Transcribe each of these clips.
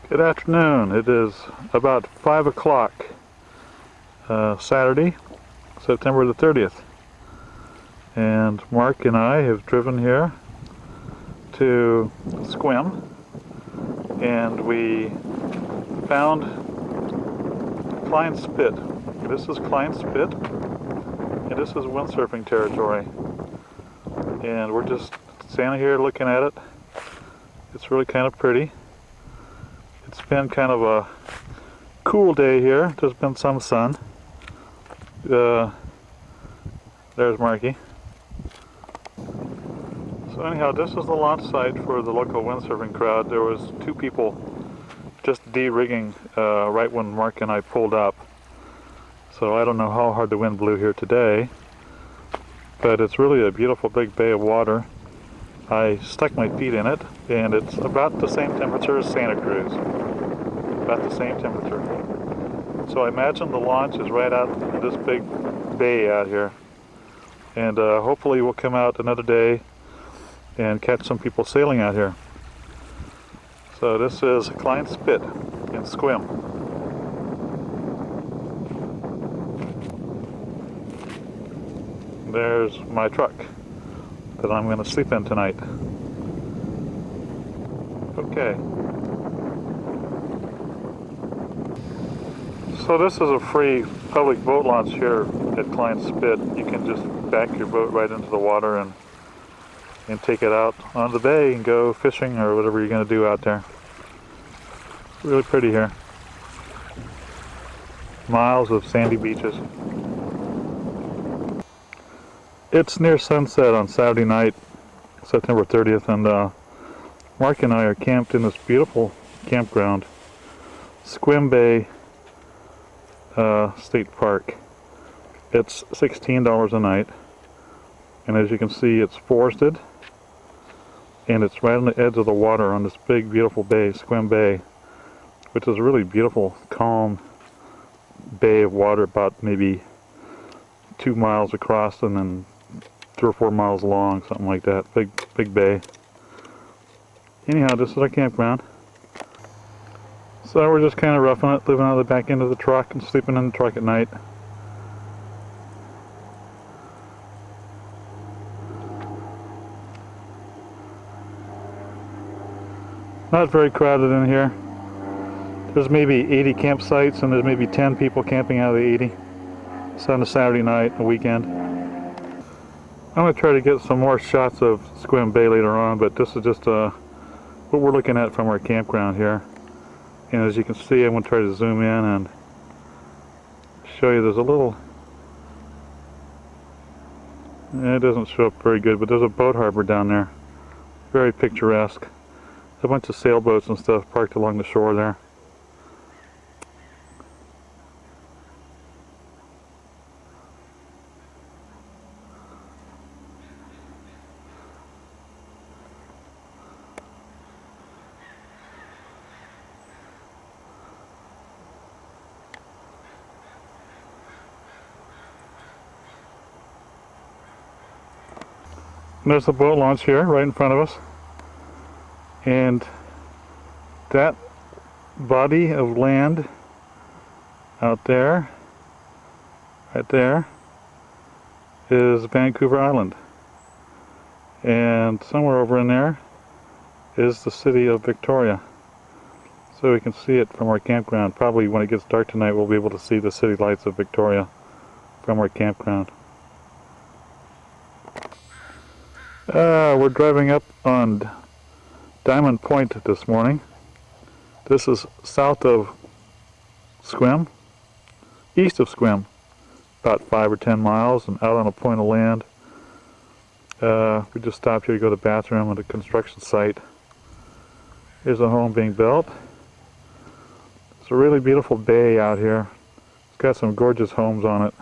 Good afternoon. It is about 5 o'clock, Saturday, September the 30th. And Mark and I have driven here to Sequim, and we found Klein Spit. This is Klein Spit, and this is windsurfing territory. And we're just standing here looking at it. It's really kind of pretty. It's been kind of a cool day here. There's been some sun. There's Marky. So anyhow, this is the launch site for the local windsurfing crowd. There was two people just de-rigging right when Mark and I pulled up. So I don't know how hard the wind blew here today, but it's really a beautiful big bay of water. I stuck my feet in it, and it's about the same temperature as Santa Cruz. About the same temperature. So I imagine the launch is right out in this big bay out here. And hopefully we'll come out another day and catch some people sailing out here. So this is Klein Spit in Sequim. There's my truck that I'm going to sleep in tonight. Okay. So this is a free public boat launch here at Klein Spit. You can just back your boat right into the water and take it out on the bay and go fishing or whatever you're going to do out there. It's really pretty here. Miles of sandy beaches. It's near sunset on Saturday night, September 30th, and Mark and I are camped in this beautiful campground, Sequim Bay State Park. It's $16 a night, and as you can see, it's forested, and it's right on the edge of the water on this big, beautiful bay, Sequim Bay, which is a really beautiful, calm bay of water, about maybe 2 miles across and then 3 or 4 miles long, something like that. Big bay. Anyhow, this is our campground. So we're just kind of roughing it, living out of the back end of the truck and sleeping in the truck at night. Not very crowded in here. There's maybe 80 campsites, and there's maybe 10 people camping out of the 80. It's on a Saturday night, a weekend. I'm going to try to get some more shots of Sequim Bay later on, but this is just what we're looking at from our campground here. And as you can see, I'm going to try to zoom in and show you. There's a little, it doesn't show up very good, but there's a boat harbor down there. Very picturesque. A bunch of sailboats and stuff parked along the shore there. There's the boat launch here, right in front of us. And that body of land out there, right there, is Vancouver Island. And somewhere over in there is the city of Victoria. So we can see it from our campground. Probably when it gets dark tonight, we'll be able to see the city lights of Victoria from our campground. We're driving up on Diamond Point this morning. This is south of Sequim, east of Sequim, about 5 or 10 miles, and out on a point of land. We just stopped here to go to the bathroom at a construction site. Here's a home being built. It's a really beautiful bay out here. It's got some gorgeous homes on it.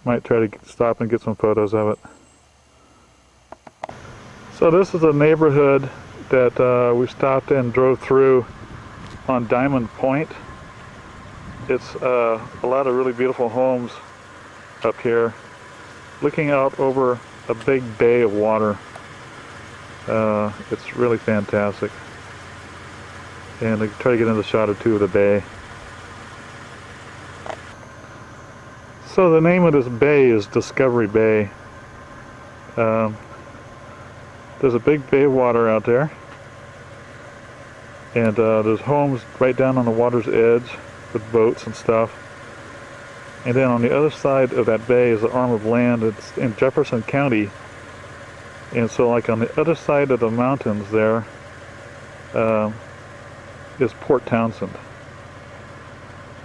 Might try to stop and get some photos of it. So this is a neighborhood that we stopped and drove through on Diamond Point. It's a lot of really beautiful homes up here, looking out over a big bay of water. It's really fantastic. and I try to get another shot or two of the bay. So the name of this bay is Discovery Bay. There's a big bay of water out there, and there's homes right down on the water's edge with boats and stuff. And then on the other side of that bay is an arm of land. It's in Jefferson County, and so like on the other side of the mountains there is Port Townsend.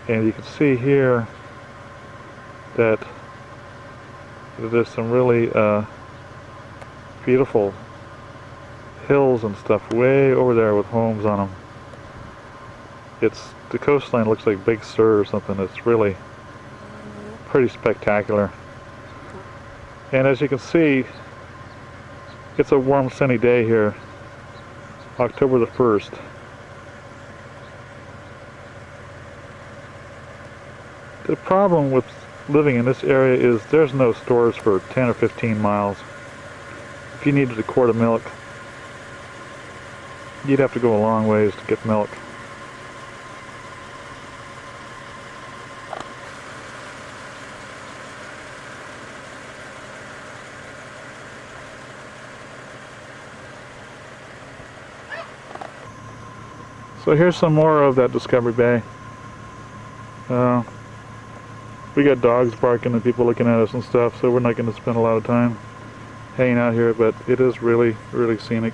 And you can see here that there's some really beautiful hills and stuff way over there with homes on them. The coastline looks like Big Sur or something. It's really pretty spectacular. And as you can see, it's a warm sunny day here, October the 1st. The problem with living in this area is there's no stores for 10 or 15 miles. If you needed a quart of milk, you'd have to go a long ways to get milk. So here's some more of that Discovery Bay. We got dogs barking and people looking at us and stuff, so we're not going to spend a lot of time hanging out here, but it is really, really scenic.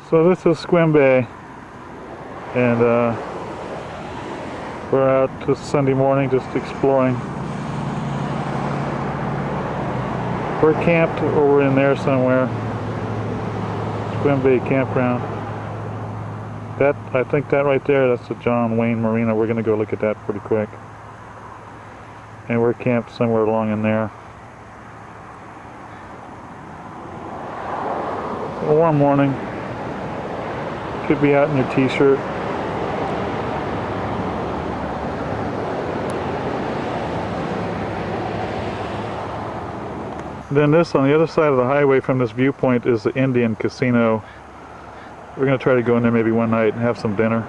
So this is Sequim Bay, and we're out this Sunday morning just exploring. We're camped over in there somewhere, Sequim Bay campground. I think that right there, that's the John Wayne Marina. We're going to go look at that pretty quick. And we're camped somewhere along in there. A warm morning. Could be out in your t-shirt. Then this, on the other side of the highway from this viewpoint, is the Indian Casino. We're going to try to go in there maybe one night and have some dinner.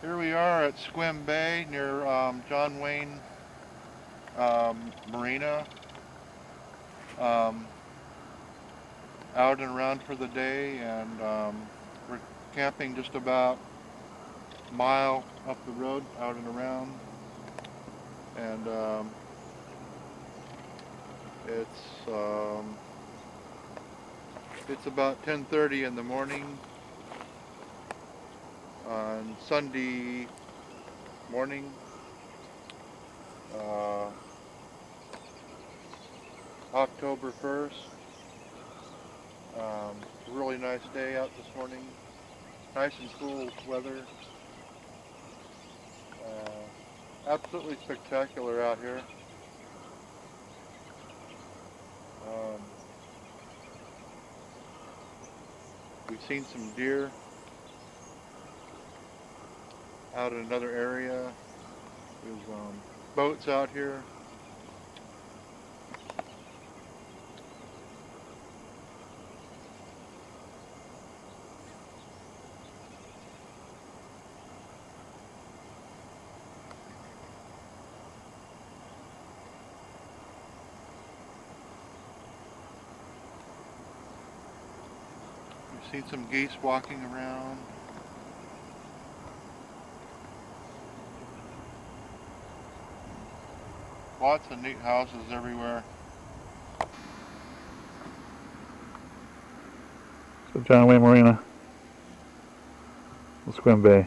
Here we are at Sequim Bay near John Wayne Marina. Out and around for the day, and we're camping just about a mile up the road, out and around. And it's about 10:30 in the morning on Sunday morning, October 1st. Really nice day out this morning. Nice and cool weather. Absolutely spectacular out here. We've seen some deer out in another area. There's boats out here. We've seen some geese walking around. Lots of neat houses everywhere. So John Wayne Marina, Sequim Bay.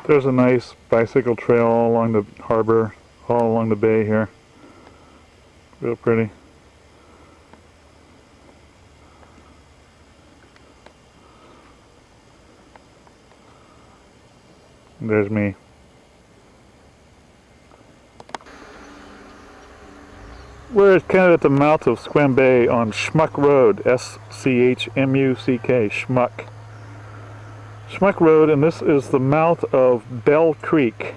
There's a nice bicycle trail all along the harbor, all along the bay here. Real pretty. And there's me. We're kind of at the mouth of Sequim Bay on Schmuck Road, S-C-H-M-U-C-K, Schmuck. Schmuck Road, and this is the mouth of Bell Creek.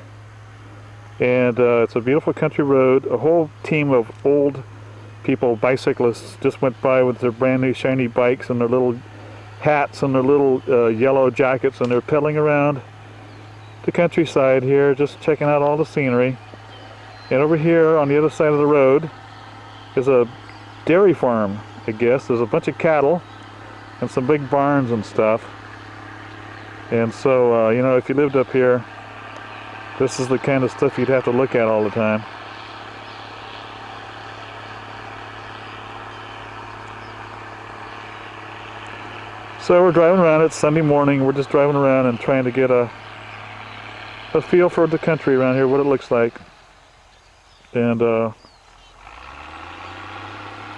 And it's a beautiful country road. A whole team of old people, bicyclists, just went by with their brand new shiny bikes and their little hats and their little yellow jackets, and they're pedaling around the countryside here, just checking out all the scenery. And over here on the other side of the road is a dairy farm, I guess. There's a bunch of cattle and some big barns and stuff. And so, you know, if you lived up here, this is the kind of stuff you'd have to look at all the time. So we're driving around. It's Sunday morning. We're just driving around and trying to get a feel for the country around here, what it looks like. And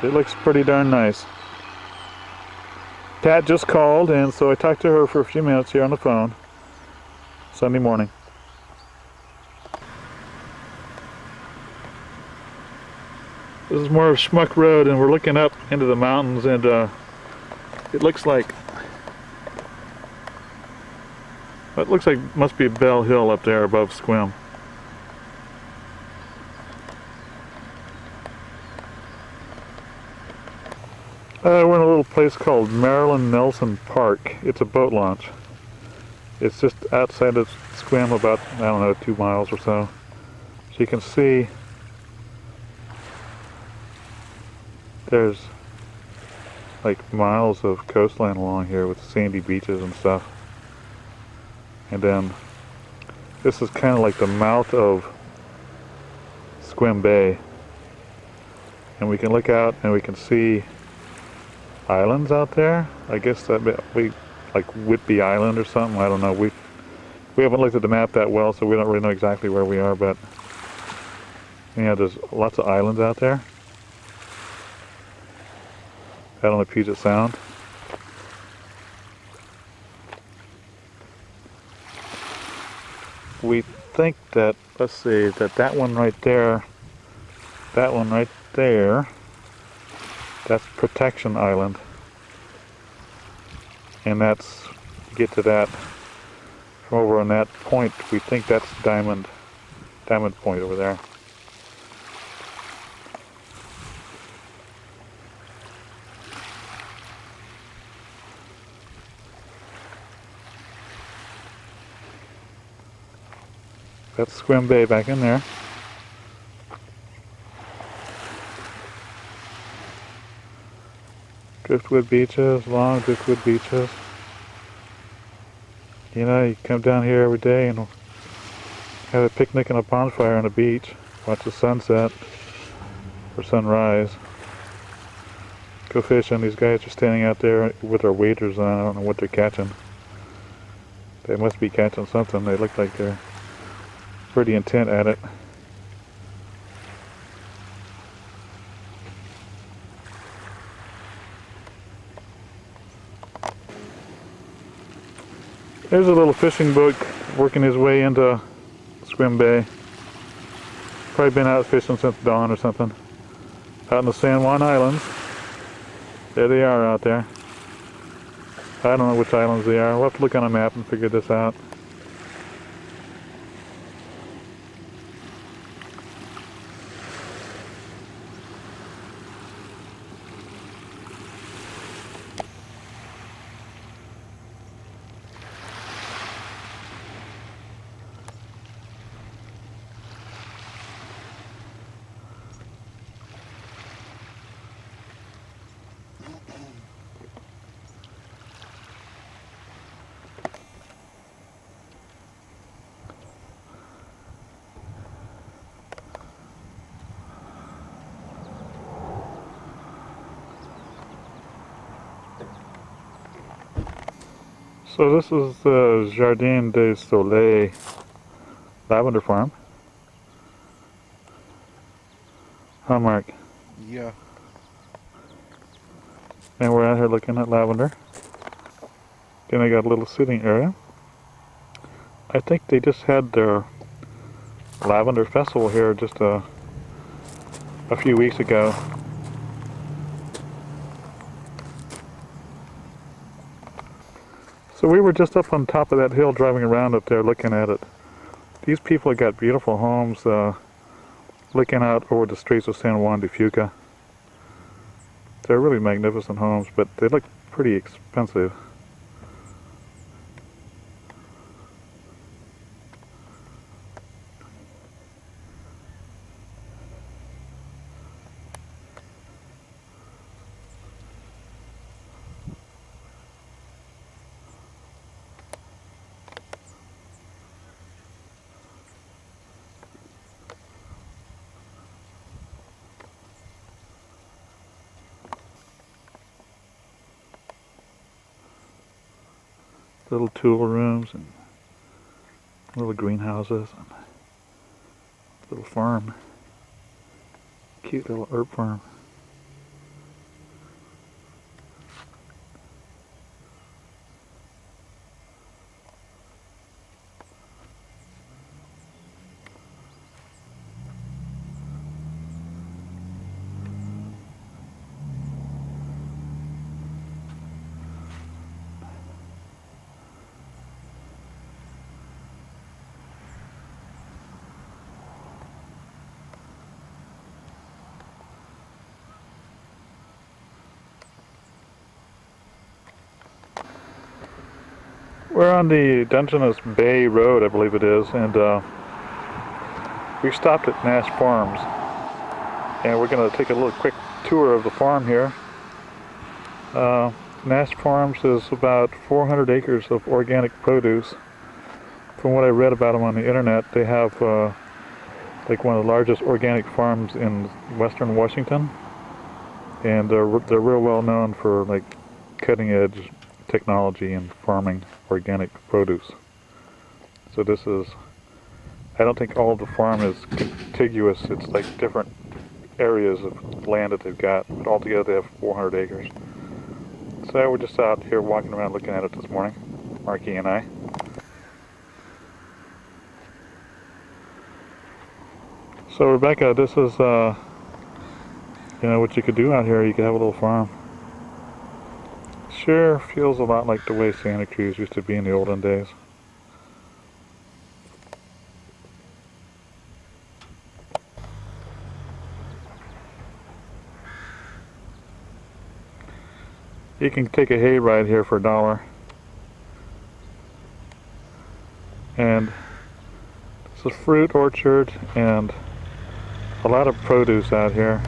it looks pretty darn nice. Pat just called, and so I talked to her for a few minutes here on the phone. Sunday morning. This is more of Schmuck Road, and we're looking up into the mountains, and it looks like must be Bell Hill up there above Sequim. We're in a little place called Marilyn Nelson Park. It's a boat launch. It's just outside of Sequim, about, I don't know, 2 miles or so. So you can see there's like miles of coastline along here with sandy beaches and stuff. And then this is kind of like the mouth of Sequim Bay. And we can look out and we can see islands out there. I guess that we like Whitby Island or something. I don't know. We haven't looked at the map that well, so we don't really know exactly where we are. But yeah, there's lots of islands out there. Out on the Puget Sound. We think that, let's see, that one right there, that's Protection Island. And that's, get to that, from over on that point, we think that's Diamond Point over there. That's Sequim Bay back in there. Driftwood beaches, long driftwood beaches. You know, you come down here every day and have a picnic and a bonfire on the beach, watch the sunset or sunrise. Go fishing. These guys are standing out there with their waders on. I don't know what they're catching. They must be catching something. They look like they're pretty intent at it. There's a little fishing boat working his way into Sequim Bay. Probably been out fishing since dawn or something. Out in the San Juan Islands. There they are out there. I don't know which islands they are. We'll have to look on a map and figure this out. So this is the Jardin des Soleil lavender farm. Huh, Mark? Yeah. And we're out here looking at lavender. Then they got a little sitting area. I think they just had their lavender festival here just a few weeks ago. So we were just up on top of that hill driving around up there looking at it. These people have got beautiful homes looking out over the streets of San Juan de Fuca. They're really magnificent homes, but they look pretty expensive. Little tool rooms and little greenhouses and little farm. Cute little herb farm. We're on the Dungeness Bay Road, I believe it is, and we stopped at Nash Farms. And we're going to take a little quick tour of the farm here. Nash Farms is about 400 acres of organic produce. From what I read about them on the internet, they have like one of the largest organic farms in western Washington. And they're real well known for like cutting edge technology in farming organic produce. So this is, I don't think all of the farm is contiguous, it's like different areas of land that they've got, but altogether they have 400 acres. So we're just out here walking around looking at it this morning, Marky and I. So Rebecca, this is you know what you could do out here, you could have a little farm. Sure feels a lot like the way Santa Cruz used to be in the olden days. You can take a hay ride here for $1. And it's a fruit orchard and a lot of produce out here.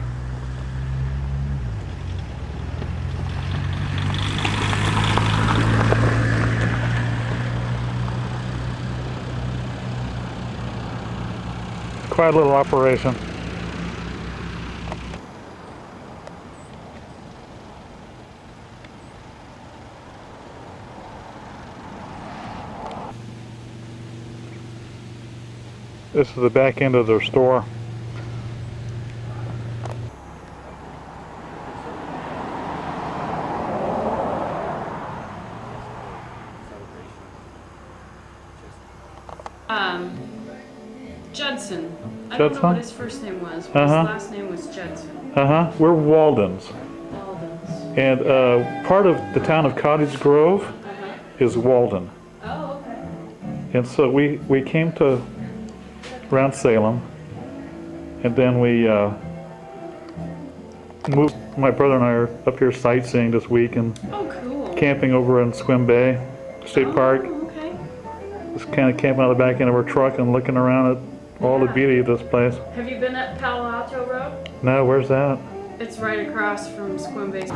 Quite a little operation. This is the back end of their store. Judson. I don't know what his first name was, but his last name was Judson. We're Waldens. Waldens. And part of the town of Cottage Grove is Walden. Oh, okay. And so we came to around Salem, and then we moved. My brother and I are up here sightseeing this week and cool. camping over in Sequim Bay State Park. Okay. Just kind of camping out the back end of our truck and looking around at all the beauty of this place. Have you been at Palo Alto Road? No, where's that? It's right across from Sequim Bay.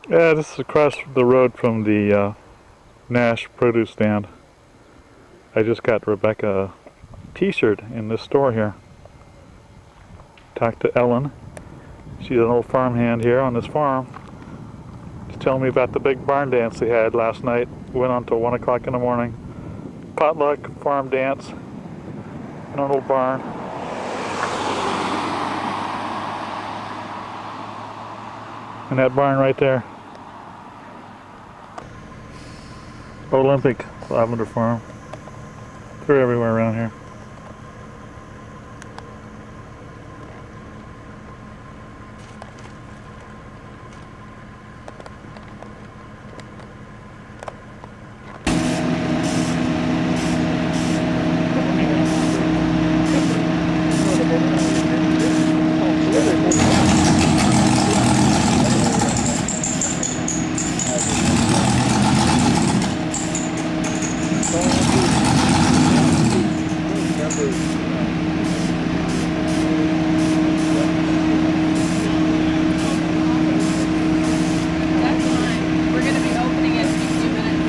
Yeah, this is across the road from the Nash produce stand. I just got Rebecca a t-shirt in this store here. Talked to Ellen. She's an old farmhand here on this farm. She's telling me about the big barn dance they had last night. Went on till 1 o'clock in the morning. Potluck farm dance in an old barn. And that barn right there. Olympic lavender farm. They're everywhere around here. That's fine. We're gonna be opening it in a few minutes.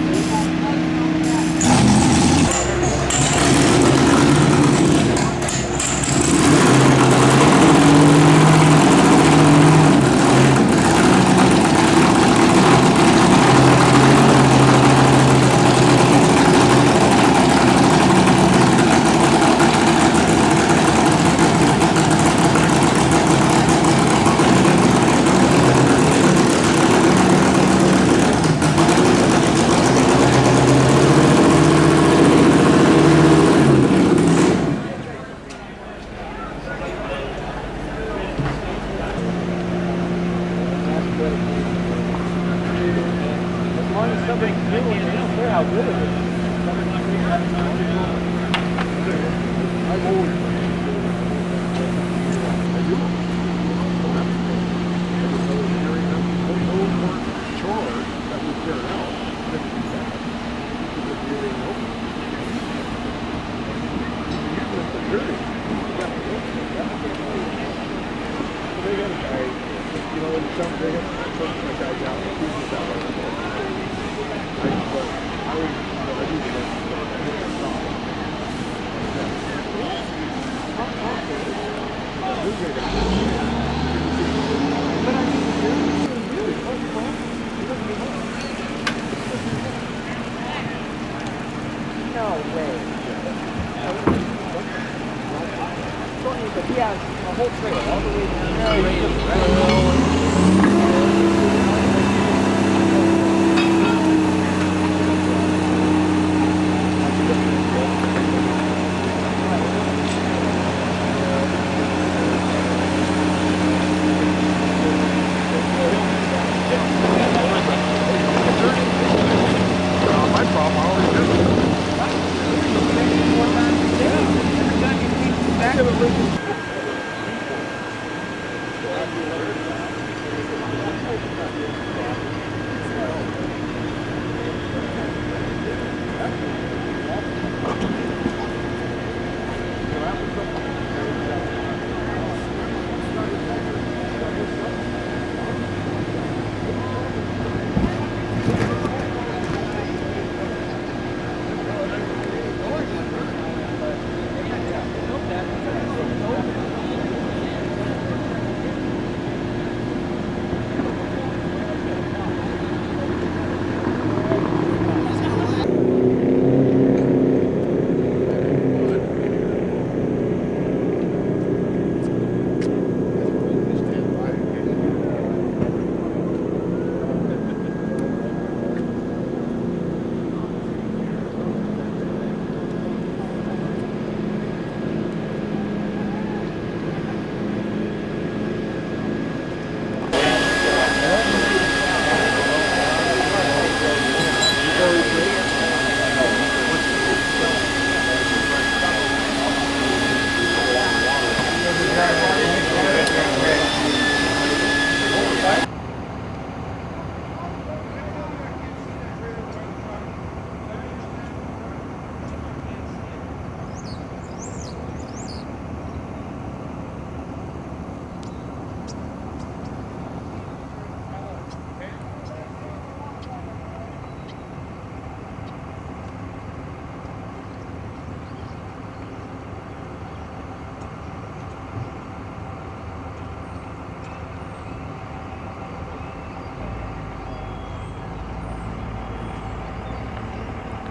No way. But he has a whole trail all the way down.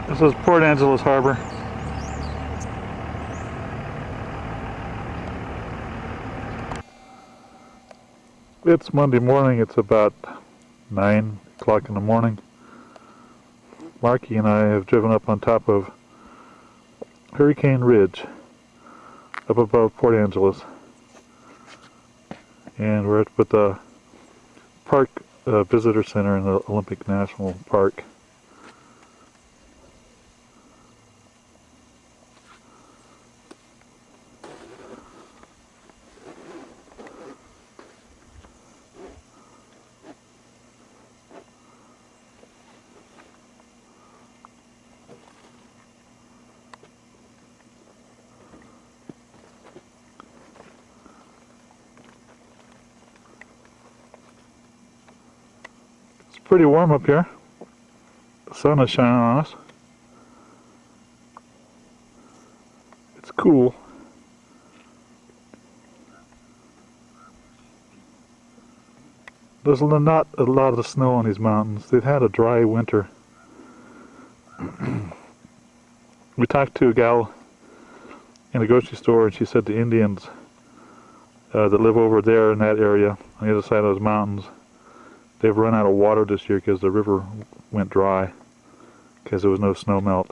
This is Port Angeles Harbor. It's Monday morning. It's about 9 o'clock in the morning. Marky and I have driven up on top of Hurricane Ridge up above Port Angeles. And we're at the Park Visitor Center in the Olympic National Park. It's pretty warm up here. The sun is shining on us. It's cool. There's not a lot of snow on these mountains. They've had a dry winter. We talked to a gal in a grocery store, and she said the Indians that live over there in that area, on the other side of those mountains, they've run out of water this year because the river went dry because there was no snow melt.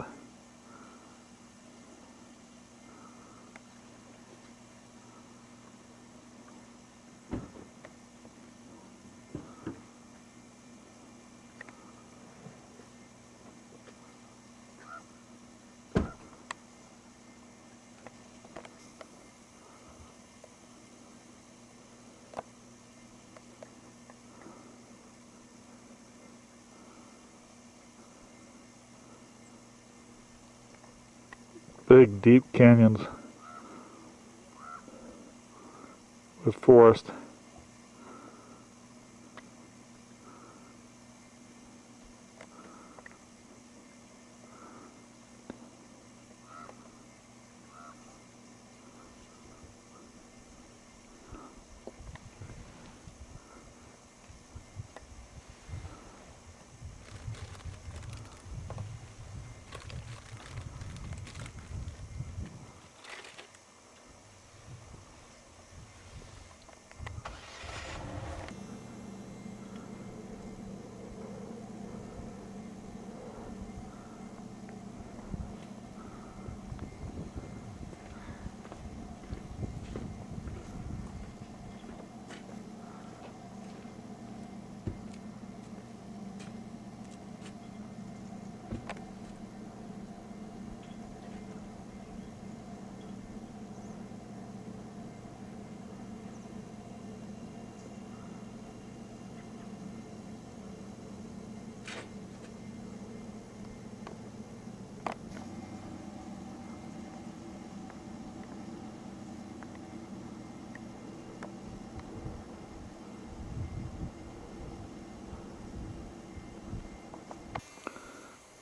Big, deep canyons with forest.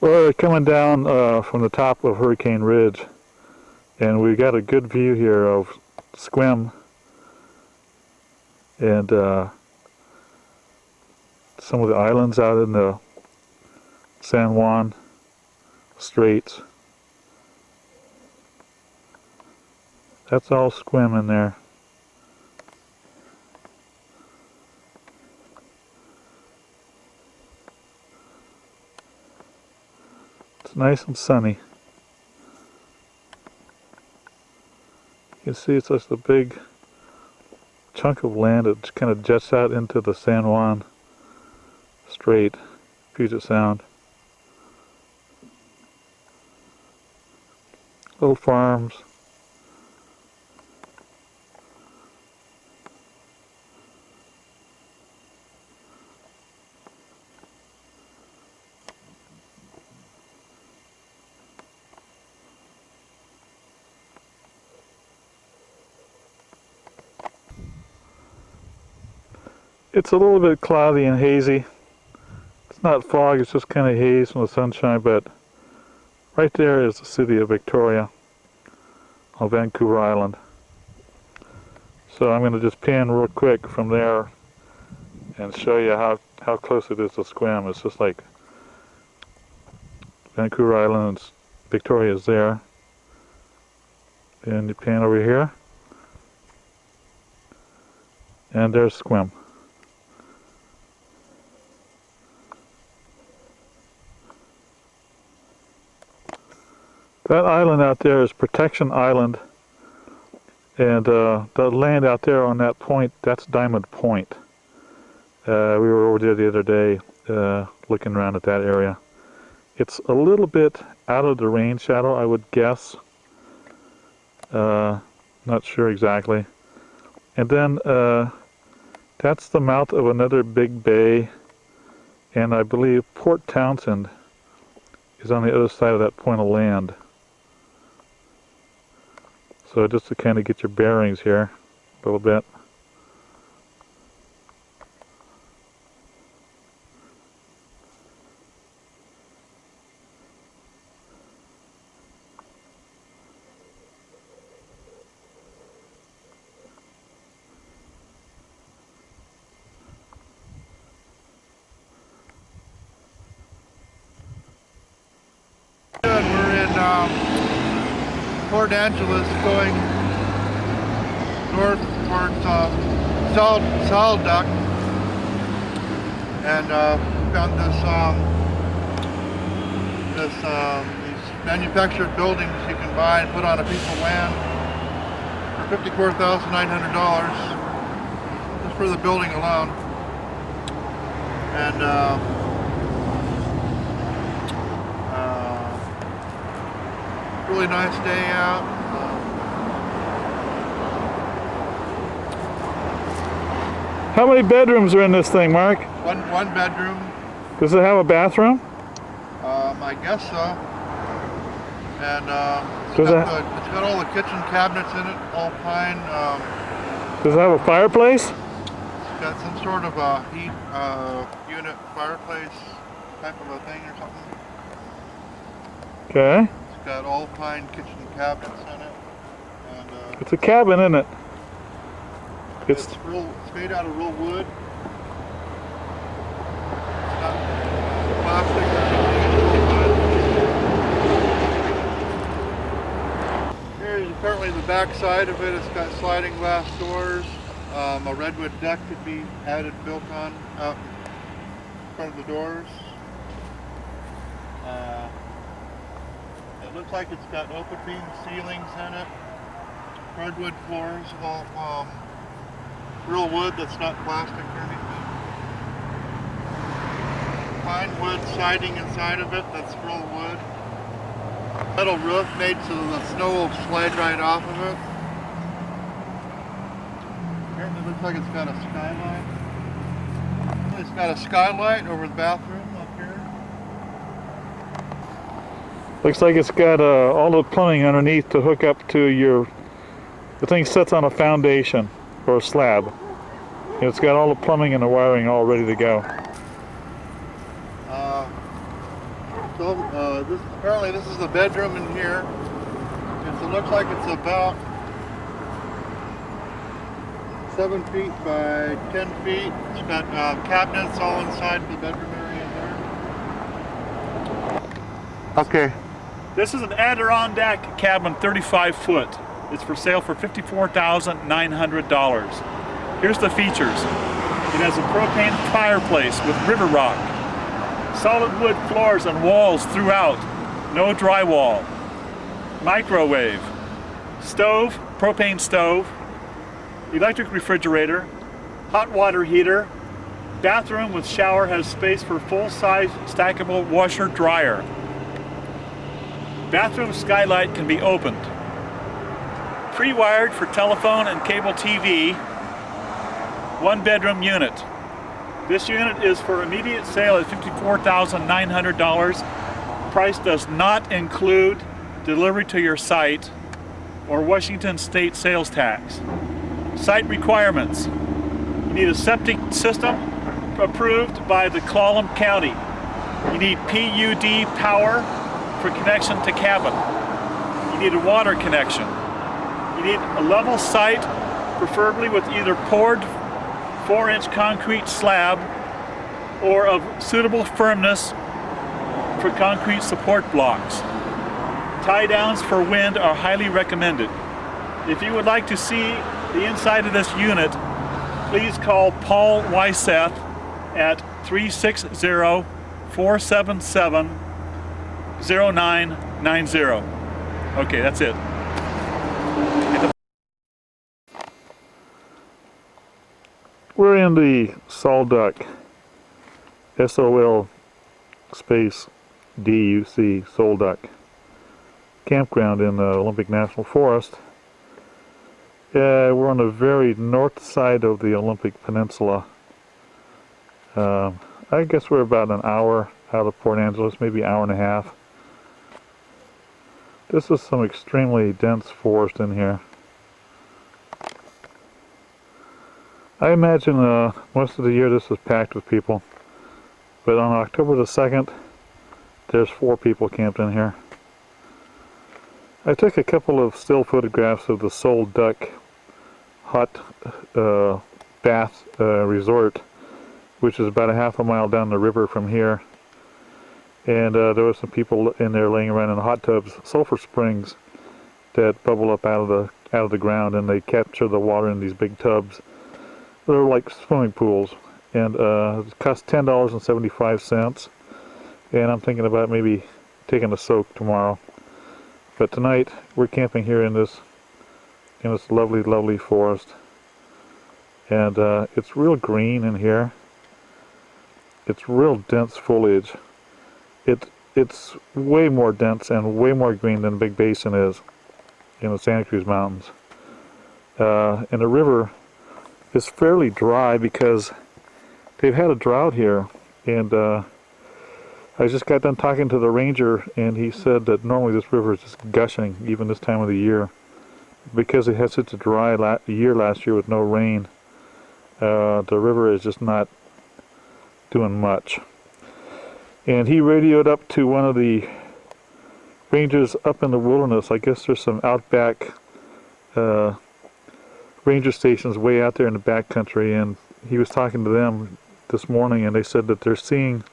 We're coming down from the top of Hurricane Ridge, and we got a good view here of Sequim and some of the islands out in the San Juan Straits. That's all Sequim in there. It's nice and sunny. You can see it's just a big chunk of land that kind of jets out into the San Juan Strait, Puget Sound. Little farms. It's a little bit cloudy and hazy. It's not fog, it's just kind of haze from the sunshine, but right there is the city of Victoria on Vancouver Island. So I'm going to just pan real quick from there and show you how close it is to Sequim. It's just like Vancouver Island, and Victoria's there. And you pan over here. And there's Sequim. That island out there is Protection Island. And the land out there on that point, that's Diamond Point. We were over there the other day looking around at that area. It's a little bit out of the rain shadow, I would guess. Not sure exactly. And then that's the mouth of another big bay, and I believe Port Townsend is on the other side of that point of land. So just to kind of get your bearings here a little bit. We're in Port Angeles, going north towards Salduck, and found these manufactured buildings you can buy and put on a piece of land for $54,900 just for the building alone. And really nice day out. How many bedrooms are in this thing, Mark? One bedroom. Does it have a bathroom? I guess so. And Does it's got all the kitchen cabinets in it, all pine. Does it have a fireplace? It's got some sort of a heat unit fireplace type of a thing or something. Okay. It's got all pine kitchen cabinets in it. And It's a cabin, isn't it? it's made out of real wood. It's not plastic or anything. Here's currently the back side of it. It's got sliding glass doors. A redwood deck could be built on out in front of the doors. It looks like it's got open beam ceilings in it. Hardwood floors, all real wood that's not plastic or anything. Pine wood siding inside of it that's real wood. Metal roof made so the snow will slide right off of it. Apparently it looks like it's got a skylight. It's got a skylight over the bathroom up here. Looks like it's got all the plumbing underneath to hook up to the thing sits on a foundation or a slab. It's got all the plumbing and the wiring all ready to go. Apparently this is the bedroom in here. It looks like it's about 7 feet by 10 feet. It's got cabinets all inside the bedroom area there. Okay. This is an Adirondack cabin, 35 foot. It's for sale for $54,900. Here's the features. It has a propane fireplace with river rock, solid wood floors and walls throughout, no drywall, microwave, stove, propane stove, electric refrigerator, hot water heater, bathroom with shower, has space for full-size stackable washer dryer. Bathroom skylight can be opened. Pre-wired for telephone and cable TV. 1-bedroom unit. This unit is for immediate sale at $54,900. Price does not include delivery to your site or Washington state sales tax. Site requirements. You need a septic system approved by the Clallam County. You need PUD power for connection to cabin. You need a water connection. You need a level site, preferably with either poured 4-inch concrete slab or of suitable firmness for concrete support blocks. Tie downs for wind are highly recommended. If you would like to see the inside of this unit, please call Paul Wyseth at 360-477-0990. Okay, that's it. We're in the Solduck, S-O-L space D-U-C, Solduck campground in the Olympic National Forest. We're on the very north side of the Olympic Peninsula. I guess we're about an hour out of Port Angeles, maybe an hour and a half. This is some extremely dense forest in here. I imagine most of the year this is packed with people, but on October the 2nd, there's 4 people camped in here. I took a couple of still photographs of the Solduck hot bath resort, which is about a half a mile down the river from here. And there were some people in there laying around in hot tubs, sulfur springs that bubble up out of the ground, and they capture the water in these big tubs. They're like swimming pools, and it costs $10.75. And I'm thinking about maybe taking a soak tomorrow. But tonight we're camping here in this lovely, lovely forest, and it's real green in here. It's real dense foliage. It's way more dense and way more green than Big Basin is in the Santa Cruz Mountains. And the river is fairly dry because they've had a drought here, and I just got done talking to the ranger, and he said that normally this river is just gushing even this time of the year because it had such a dry year last year with no rain. The river is just not doing much. And he radioed up to one of the rangers up in the wilderness. I guess there's some outback ranger stations way out there in the back country, and he was talking to them this morning, and they said that they're seeing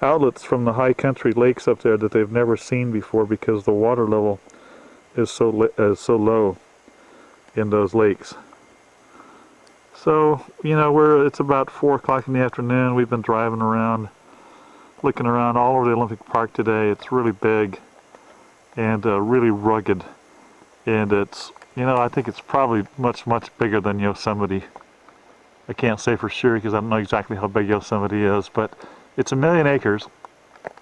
outlets from the high country lakes up there that they've never seen before because the water level is so low in those lakes. So, you know, it's about 4 o'clock in the afternoon. We've been driving around, looking around all over the Olympic Park today. It's really big and really rugged, and it's, you know, I think it's probably much, much bigger than Yosemite. I can't say for sure because I don't know exactly how big Yosemite is, but it's 1 million acres,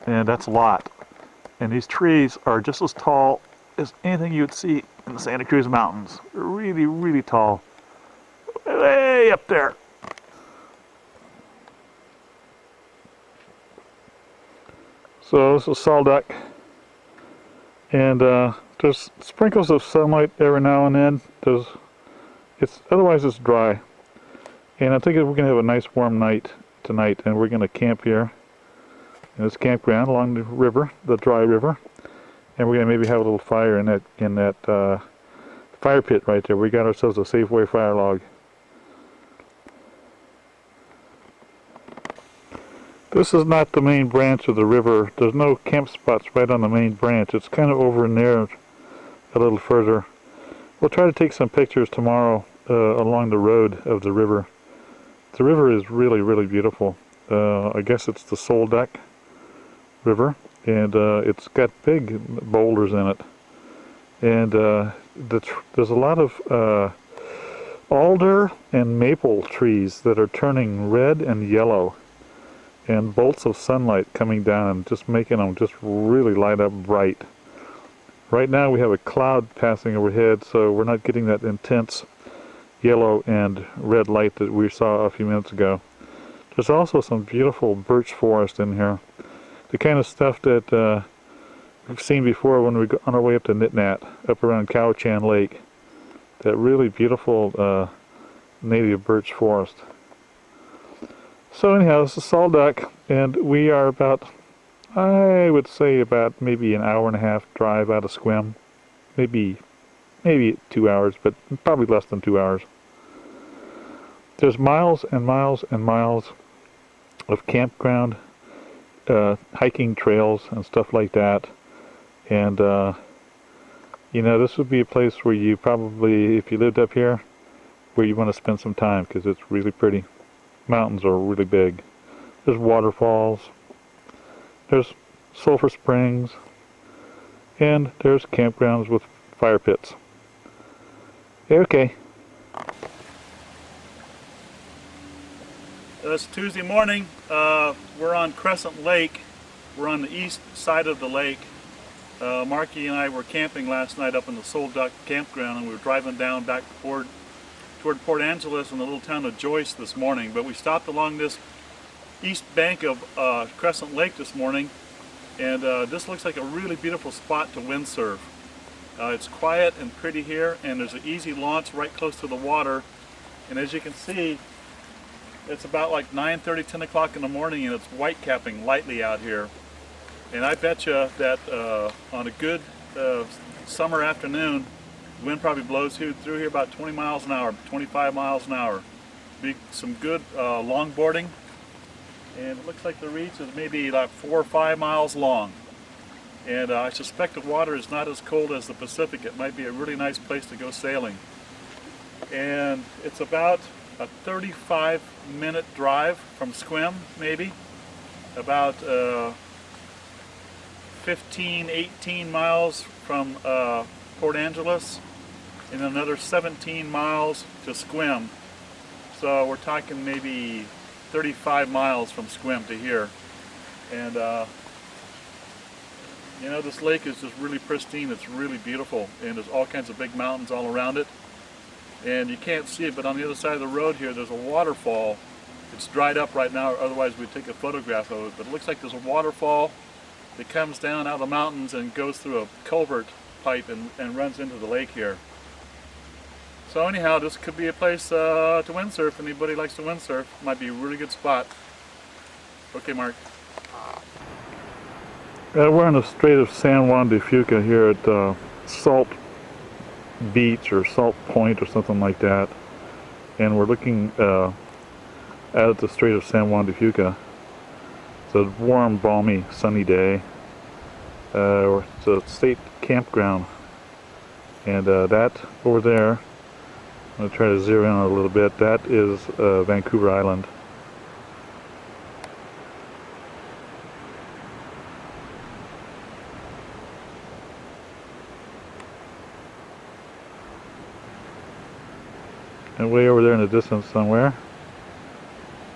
and that's a lot. And these trees are just as tall as anything you'd see in the Santa Cruz Mountains. Really, really tall. Way up there. So this is Solduck, and there's sprinkles of sunlight every now and then. Otherwise it's dry. And I think we're going to have a nice warm night tonight, and we're going to camp here in this campground along the river, the dry river, and we're going to maybe have a little fire in that fire pit right there. We got ourselves a Safeway fire log. This is not the main branch of the river. There's no camp spots right on the main branch. It's kind of over in there a little further. We'll try to take some pictures tomorrow along the road of the river. The river is really, really beautiful. I guess it's the Solduck River, and it's got big boulders in it. And there's a lot of alder and maple trees that are turning red and yellow, and bolts of sunlight coming down and just making them just really light up bright. Right now we have a cloud passing overhead, so we're not getting that intense yellow and red light that we saw a few minutes ago. There's also some beautiful birch forest in here. The kind of stuff that we've seen before when we go on our way up to Nitnat, up around Cowichan Lake. That really beautiful native birch forest. So anyhow, this is Solduck, and we are about, I would say about maybe an hour and a half drive out of Sequim. Maybe 2 hours, but probably less than 2 hours. There's miles and miles and miles of campground hiking trails and stuff like that. And you know, this would be a place where you probably, if you lived up here, where you want to spend some time because it's really pretty. Mountains are really big. There's waterfalls, there's sulfur springs, and there's campgrounds with fire pits. Okay. It's Tuesday morning. We're on Crescent Lake. We're on the east side of the lake. Marky and I were camping last night up in the Soul Duck campground, and we were driving down back toward Port Angeles in the little town of Joyce this morning. But we stopped along this east bank of Crescent Lake this morning, and this looks like a really beautiful spot to windsurf. It's quiet and pretty here, and there's an easy launch right close to the water. And as you can see, it's about like 9:30, 10 o'clock in the morning, and it's white capping lightly out here. And I bet you that on a good summer afternoon, the wind probably blows through here about 20 miles an hour, 25 miles an hour. Be some good longboarding, and it looks like the reach is maybe like 4 or 5 miles long. And I suspect the water is not as cold as the Pacific. It might be a really nice place to go sailing. And it's about a 35-minute drive from Sequim, maybe. About 15, 18 miles from Port Angeles, and another 17 miles to Sequim. So we're talking maybe 35 miles from Sequim to here. And you know, this lake is just really pristine. It's really beautiful, and there's all kinds of big mountains all around it. And you can't see it, but on the other side of the road here, there's a waterfall. It's dried up right now, otherwise we'd take a photograph of it. But it looks like there's a waterfall that comes down out of the mountains and goes through a culvert pipe and runs into the lake here. So anyhow, this could be a place to windsurf. Anybody likes to windsurf, might be a really good spot. Okay, Mark. We're on the Strait of San Juan de Fuca here at Salt Beach or Salt Point or something like that, and we're looking at the Strait of San Juan de Fuca. It's a warm, balmy, sunny day. It's a state campground, and that over there, I'm going to try to zero in on a little bit, that is Vancouver Island. And way over there in the distance somewhere,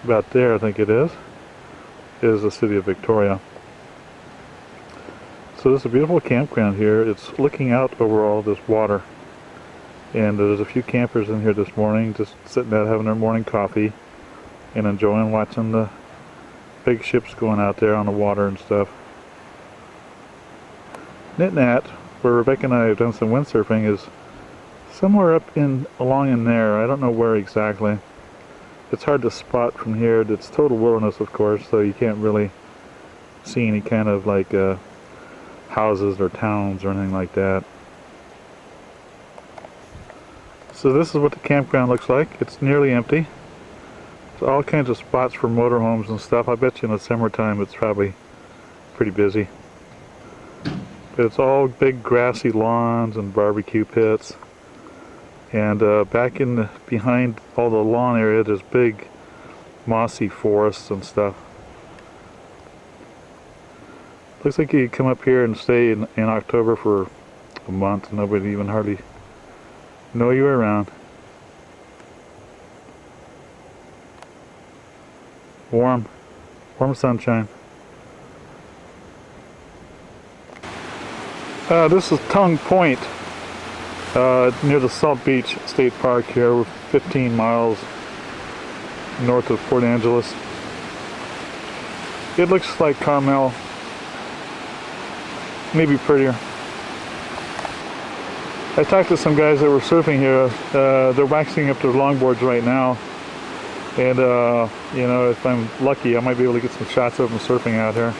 about there I think it is the city of Victoria. So there's a beautiful campground here. It's looking out over all this water. And there's a few campers in here this morning, just sitting out having their morning coffee and enjoying watching the big ships going out there on the water and stuff. Nitnat, where Rebecca and I have done some windsurfing, is somewhere up along in there. I don't know where exactly. It's hard to spot from here. It's total wilderness, of course, so you can't really see any kind of like houses or towns or anything like that. So this is what the campground looks like. It's nearly empty. There's all kinds of spots for motorhomes and stuff. I bet you in the summertime it's probably pretty busy. But it's all big grassy lawns and barbecue pits. And back behind all the lawn area, there's big mossy forests and stuff. Looks like you could come up here and stay in October for a month and nobody even hardly know you were around. Warm sunshine. This is Tongue Point. Near the Salt Beach State Park here. We're 15 miles north of Port Angeles. It looks like Carmel, maybe prettier. I talked to some guys that were surfing here. They're waxing up their longboards right now, and you know, if I'm lucky I might be able to get some shots of them surfing out here.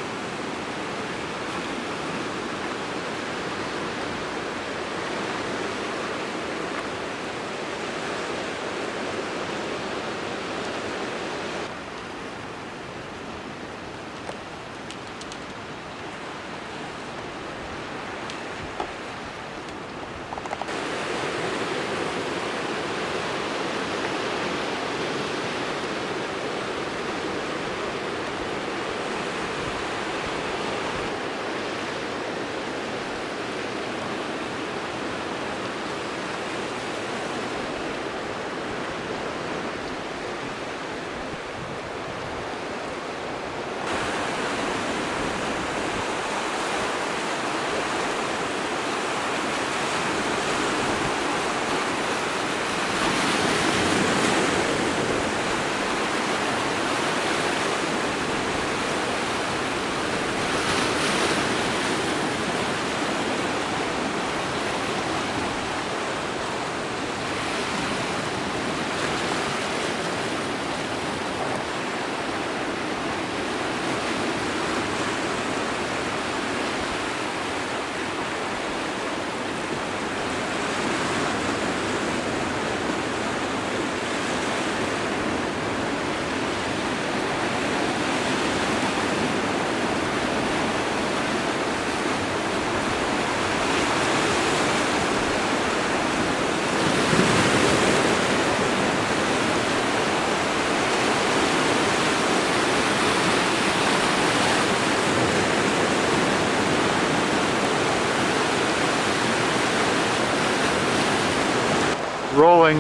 rolling.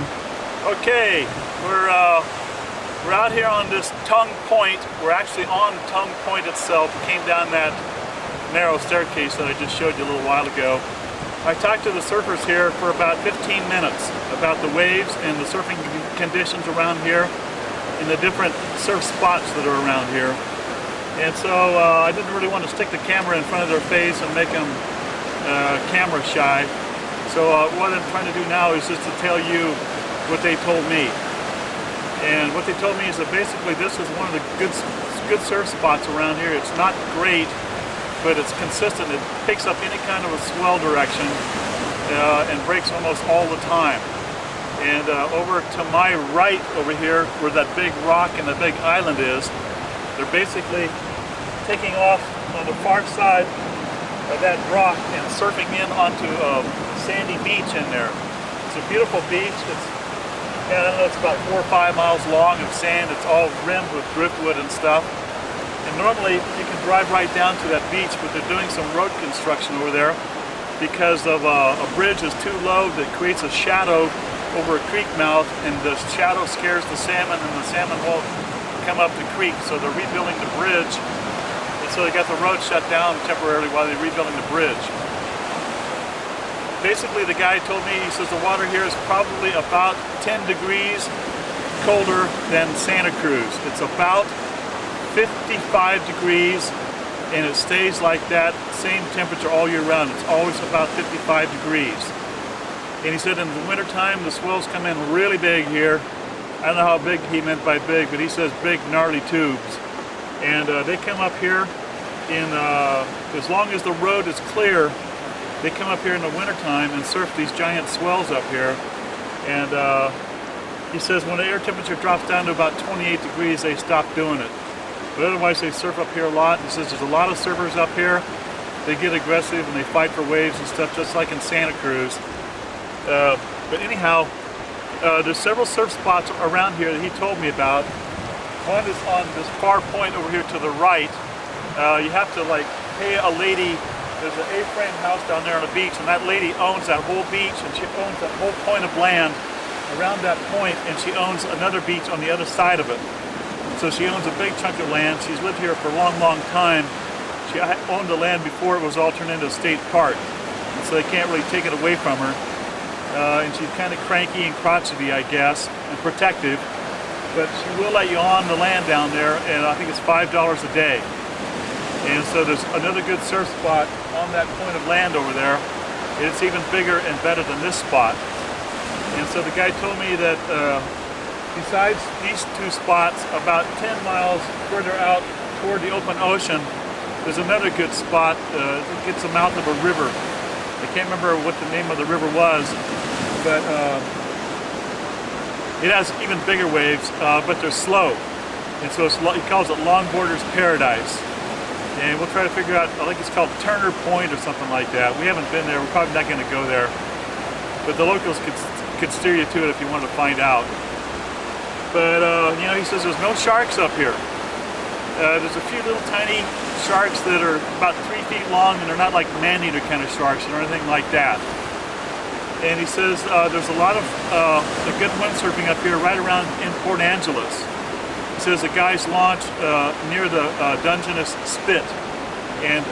Okay, we're out here on this Tongue Point. We're actually on Tongue Point itself. We came down that narrow staircase that I just showed you a little while ago. I talked to the surfers here for about 15 minutes about the waves and the surfing conditions around here and the different surf spots that are around here. And so I didn't really want to stick the camera in front of their face and make them camera shy. So what I'm trying to do now is just to tell you what they told me. And what they told me is that basically this is one of the good surf spots around here. It's not great, but it's consistent. It picks up any kind of a swell direction and breaks almost all the time. And over to my right over here, where that big rock and the big island is, they're basically taking off on the far side of that rock and surfing in onto a sandy beach in there. It's a beautiful beach. I don't know, it's about 4 or 5 miles long of sand. It's all rimmed with driftwood and stuff. And normally you can drive right down to that beach, but they're doing some road construction over there because of a bridge is too low that creates a shadow over a creek mouth, and the shadow scares the salmon, and the salmon won't come up the creek. So they're rebuilding the bridge, and so they got the road shut down temporarily while they're rebuilding the bridge. Basically, the guy told me, he says the water here is probably about 10 degrees colder than Santa Cruz. It's about 55 degrees, and it stays like that, same temperature all year round. It's always about 55 degrees. And he said in the wintertime, the swells come in really big here. I don't know how big he meant by big, but he says big, gnarly tubes. And they come up here in, as long as the road is clear, they come up here in the wintertime and surf these giant swells up here. And he says when the air temperature drops down to about 28 degrees, they stop doing it. But otherwise they surf up here a lot. He says there's a lot of surfers up here. They get aggressive and they fight for waves and stuff, just like in Santa Cruz. But anyhow, there's several surf spots around here that he told me about. One is on this far point over here to the right. You have to like pay a lady. There's an A-frame house down there on the beach, and that lady owns that whole beach, and she owns that whole point of land around that point, and she owns another beach on the other side of it. So she owns a big chunk of land. She's lived here for a long, long time. She owned the land before it was all turned into a state park, and so they can't really take it away from her. And she's kind of cranky and crotchety, I guess, and protective, but she will let you on the land down there, and I think it's $5 a day. And so there's another good surf spot on that point of land over there. It's even bigger and better than this spot. And so the guy told me that besides these two spots, about 10 miles further out toward the open ocean, there's another good spot. It gets the mouth of a river. I can't remember what the name of the river was, but it has even bigger waves, but they're slow. And so he calls it Longboarder's Paradise. And we'll try to figure out, I think it's called Turner Point or something like that. We haven't been there, we're probably not going to go there. But the locals could steer you to it if you wanted to find out. But, you know, he says there's no sharks up here. There's a few little tiny sharks that are about 3 feet long, and they're not like man-eater kind of sharks or anything like that. And he says there's a lot of good windsurfing up here right around in Port Angeles. He says the guys launch near the Dungeness Spit, and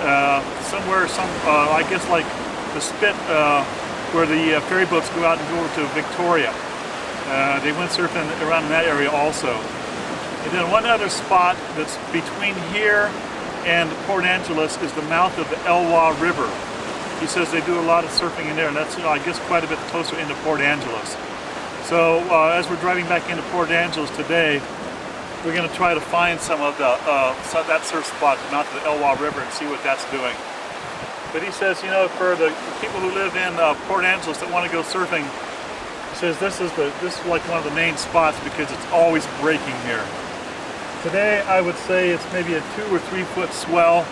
somewhere, I guess like the Spit where the ferry boats go out and go over to Victoria. They windsurfing around in that area also. And then one other spot that's between here and Port Angeles is the mouth of the Elwha River. He says they do a lot of surfing in there, and that's, I guess, quite a bit closer into Port Angeles. So as we're driving back into Port Angeles today, we're going to try to find some of that surf spot at the mouth of the Elwha River and see what that's doing. But he says, you know, for the people who live in Port Angeles that want to go surfing, he says this is like one of the main spots because it's always breaking here. Today I would say it's maybe a 2 or 3 foot swell.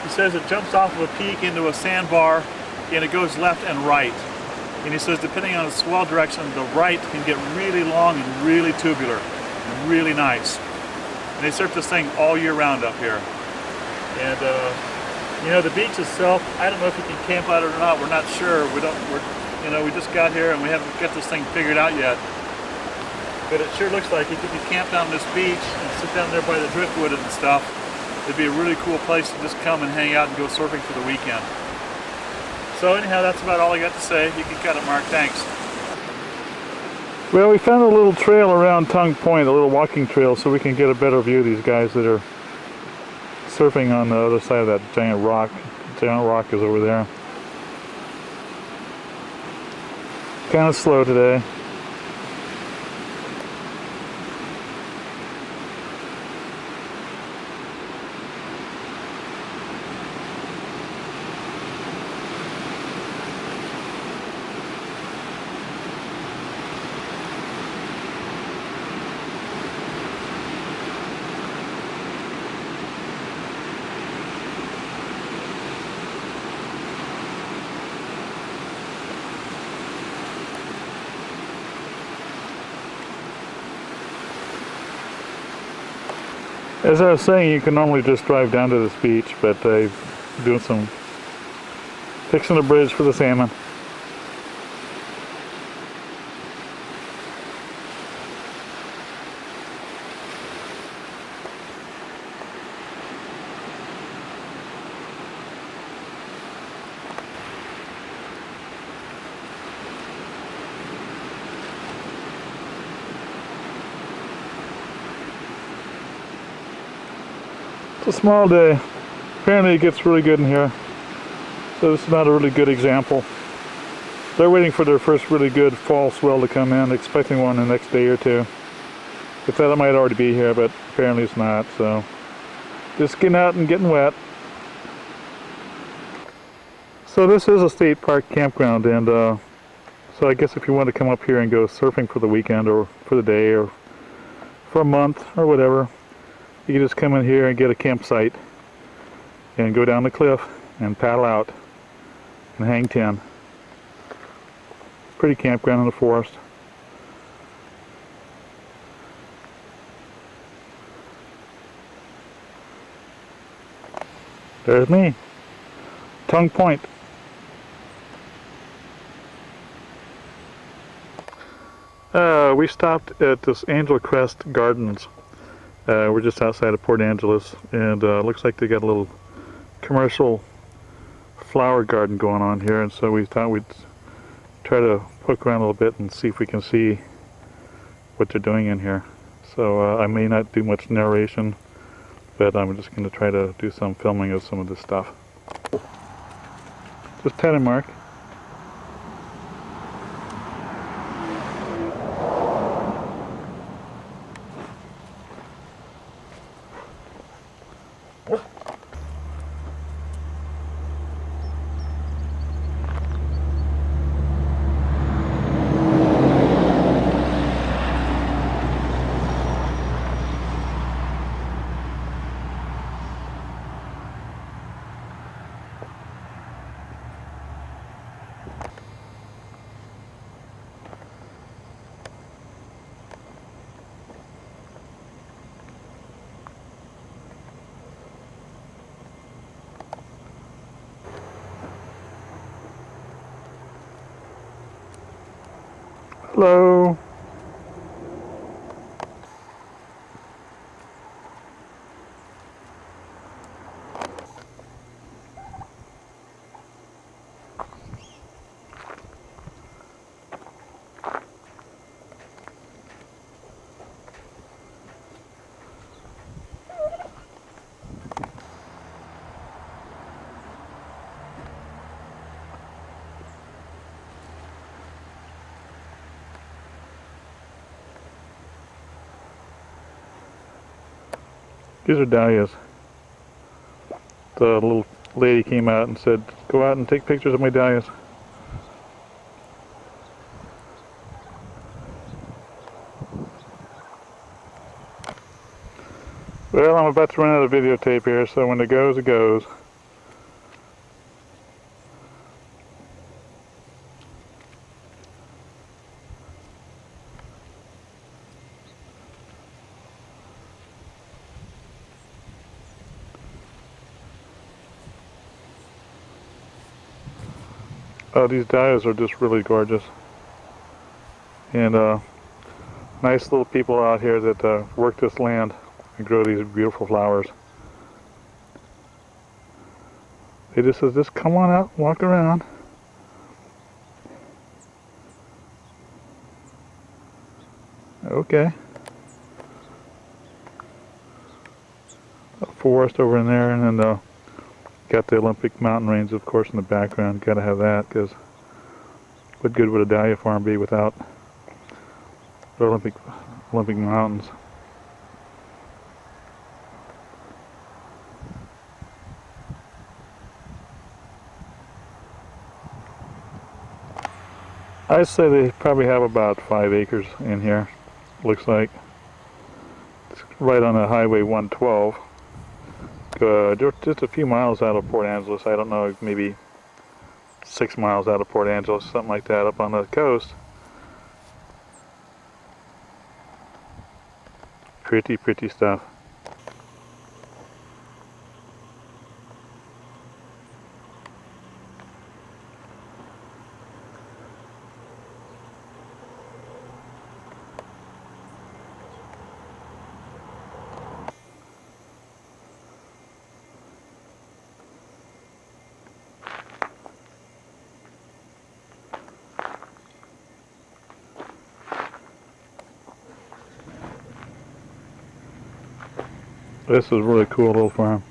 He says it jumps off of a peak into a sandbar and it goes left and right. And he says depending on the swell direction, the right can get really long and really tubular. Really nice. And they surf this thing all year round up here. And you know, the beach itself, I don't know if you can camp out or not. We're not sure. We're You know, we just got here and we haven't got this thing figured out yet. But it sure looks like if you could camp down this beach and sit down there by the driftwood and stuff, it'd be a really cool place to just come and hang out and go surfing for the weekend. So anyhow, that's about all I got to say. You can cut it, Mark. Thanks. Well, we found a little trail around Tongue Point, a little walking trail, so we can get a better view of these guys that are surfing on the other side of that giant rock. The giant rock is over there. Kind of slow today. As I was saying, you can normally just drive down to this beach, but I'm doing some fixing a bridge for the salmon. It's a small day. Apparently it gets really good in here. So this is not a really good example. They're waiting for their first really good fall swell to come in, expecting one in the next day or two. They thought it might already be here, but apparently it's not, so just getting out and getting wet. So this is a state park campground, and so I guess if you want to come up here and go surfing for the weekend or for the day or for a month or whatever, you can just come in here and get a campsite and go down the cliff and paddle out and hang 10. Pretty campground in the forest. There's me. Tongue Point. We stopped at this Angel Crest Gardens. We're just outside of Port Angeles, and looks like they got a little commercial flower garden going on here, and so we thought we'd try to poke around a little bit and see if we can see what they're doing in here. So I may not do much narration, but I'm just going to try to do some filming of some of this stuff. Just pet him, Mark. Hello. These are dahlias. The little lady came out and said, go out and take pictures of my dahlias. Well, I'm about to run out of videotape here, so when it goes, it goes. Oh, these dahlias are just really gorgeous. And nice little people out here that work this land and grow these beautiful flowers. They just says, just come on out, walk around. Okay. A forest over in there, and then got the Olympic mountain range, of course, in the background. Got to have that, because what good would a dahlia farm be without the Olympic mountains? I'd say they probably have about 5 acres in here. Looks like it's right on the Highway 112. Just a few miles out of Port Angeles. I don't know, maybe 6 miles out of Port Angeles, something like that, up on the coast. Pretty, pretty stuff. This is a really cool little farm.